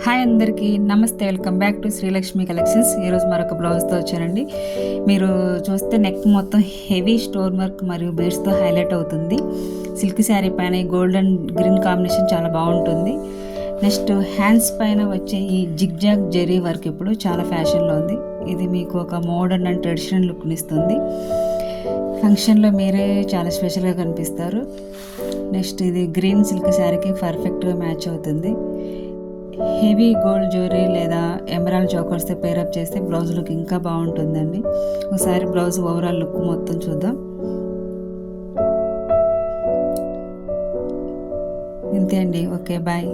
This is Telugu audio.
హాయ్ అందరికీ నమస్తే, welcome back to Srilakshmi collections. ఈరోజు మరొక బ్లౌజ్తో వచ్చానండి. మీరు చూస్తే నెక్ మొత్తం హెవీ స్టోన్ వర్క్ మరియు బీడ్స్తో హైలైట్ అవుతుంది. సిల్క్ శారీ పైన గోల్డ్ అండ్ గ్రీన్ కాంబినేషన్ చాలా బాగుంటుంది. నెక్స్ట్ హ్యాండ్స్ పైన వచ్చే ఈ జిగ్జాగ్ జెరీ వర్క్ ఇప్పుడు చాలా ఫ్యాషన్లో ఉంది. ఇది మీకు ఒక మోడర్న్ అండ్ ట్రెడిషనల్ లుక్ని ఇస్తుంది. ఫంక్షన్లో మీరే చాలా స్పెషల్గా కనిపిస్తారు. నెక్స్ట్ ఇది గ్రీన్ సిల్క్ శారీకి పర్ఫెక్ట్గా మ్యాచ్ అవుతుంది. హెవీ గోల్డ్ జ్యువెలరీ లేదా ఎమరాల్డ్ చోకర్స్తో పేరప్ చేస్తే బ్లౌజ్ లుక్ ఇంకా బాగుంటుందండి. ఒకసారి బ్లౌజ్ ఓవరాల్ లుక్ మొత్తం చూద్దాం. ఇంతే అండి. Okay, bye.